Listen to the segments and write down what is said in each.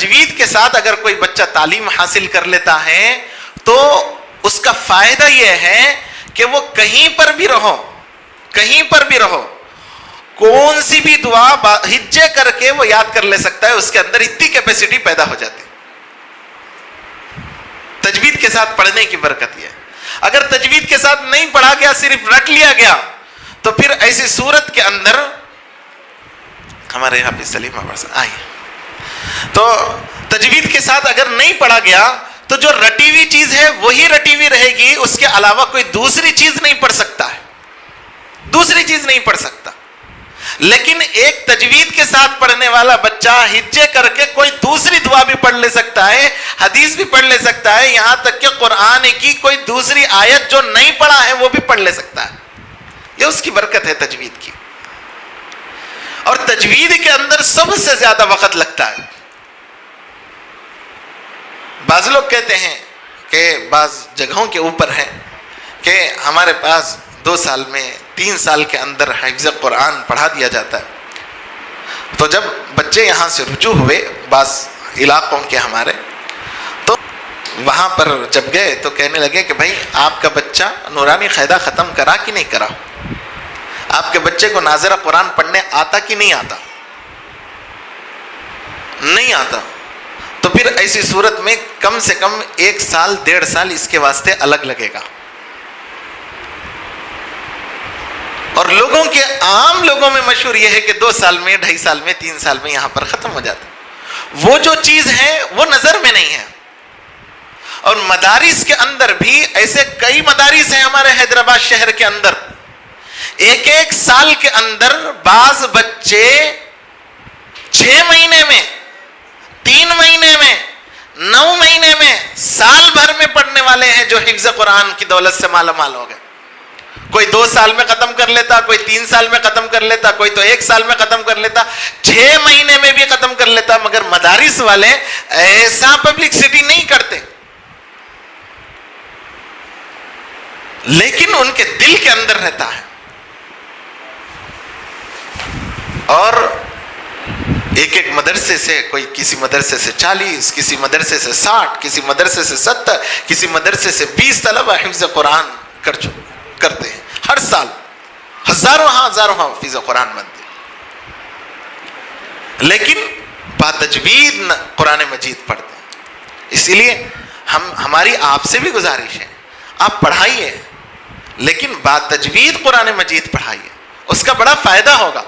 تجوید کے ساتھ اگر کوئی بچہ تعلیم حاصل کر لیتا ہے تو اس کا فائدہ یہ ہے کہ وہ کہیں پر بھی رہو کون سی بھی دعا ہجے کر کے وہ یاد کر لے سکتا ہے. اس کے اندر اتنی کیپیسٹی پیدا ہو جاتی. تجوید کے ساتھ پڑھنے کی برکت یہ ہے. اگر تجوید کے ساتھ نہیں پڑھا گیا, صرف رٹ لیا گیا, تو پھر ایسی صورت کے اندر ہمارے یہاں پہ سلیم آئیے, تو تجوید کے ساتھ اگر نہیں پڑھا گیا تو جو رٹی ہوئی چیز ہے وہی رٹی ہوئی رہے گی, اس کے علاوہ کوئی دوسری چیز نہیں پڑھ سکتا ہے, دوسری چیز نہیں پڑھ سکتا. لیکن ایک تجوید کے ساتھ پڑھنے والا بچہ ہجے کر کے کوئی دوسری دعا بھی پڑھ لے سکتا ہے, حدیث بھی پڑھ لے سکتا ہے, یہاں تک کہ قرآن کی کوئی دوسری آیت جو نہیں پڑھا ہے وہ بھی پڑھ لے سکتا ہے. یہ اس کی برکت ہے تجوید کی. اور تجوید کے اندر سب سے زیادہ وقت لگتا ہے. بعض لوگ کہتے ہیں کہ بعض جگہوں کے اوپر ہے کہ ہمارے پاس 2 سال میں 3 سال کے اندر حفظ قرآن پڑھا دیا جاتا ہے. تو جب بچے یہاں سے رجوع ہوئے بعض علاقوں کے ہمارے, تو وہاں پر جب گئے تو کہنے لگے کہ بھائی آپ کا بچہ نورانی قاعدہ ختم کرا کہ نہیں کرا, آپ کے بچے کو ناظرہ قرآن پڑھنے آتا کہ نہیں آتا. نہیں آتا. تو پھر ایسی صورت میں کم سے کم 1 سال 1.5 سال اس کے واسطے الگ لگے گا. اور لوگوں کے عام لوگوں میں مشہور یہ ہے کہ 2 سال میں 2.5 سال میں 3 سال میں یہاں پر ختم ہو جاتا. وہ جو چیز ہے وہ نظر میں نہیں ہے. اور مدارس کے اندر بھی ایسے کئی مدارس ہیں ہمارے حیدرآباد شہر کے اندر, 1 سال کے اندر بعض بچے 6 مہینے میں, 3 مہینے میں, 9 مہینے میں, سال بھر میں پڑھنے والے ہیں جو حفظ قرآن کی دولت سے مالا مال ہو گئے. کوئی 2 سال میں ختم کر لیتا, کوئی 3 سال میں ختم کر لیتا, کوئی تو 1 سال میں ختم کر لیتا, 6 مہینے میں بھی ختم کر لیتا. مگر مدارس والے ایسا پبلکسٹی نہیں کرتے, لیکن ان کے دل کے اندر رہتا ہے. اور ایک مدرسے سے, کوئی کسی مدرسے سے 40, کسی مدرسے سے 60, کسی مدرسے سے 70, کسی مدرسے سے 20 طلبہ حفظ قرآن کرتے ہیں. ہر سال ہزاروں حفظ قرآن بنتے ہیں, لیکن باتجوید قرآن مجید پڑھتے ہیں. اسی لیے ہماری آپ سے بھی گزارش ہے, آپ پڑھائیے, لیکن باتجوید قرآن مجید پڑھائیے, اس کا بڑا فائدہ ہوگا.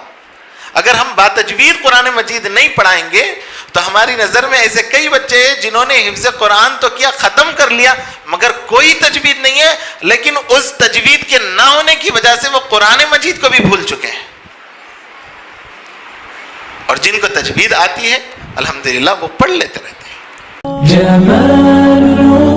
اگر ہم باتجوید قرآن مجید نہیں پڑھائیں گے تو ہماری نظر میں ایسے کئی بچے ہیں جنہوں نے حفظ قرآن تو کیا, ختم کر لیا, مگر کوئی تجوید نہیں ہے, لیکن اس تجوید کے نہ ہونے کی وجہ سے وہ قرآن مجید کو بھی بھول چکے ہیں. اور جن کو تجوید آتی ہے الحمدللہ وہ پڑھ لیتے رہتے ہیں.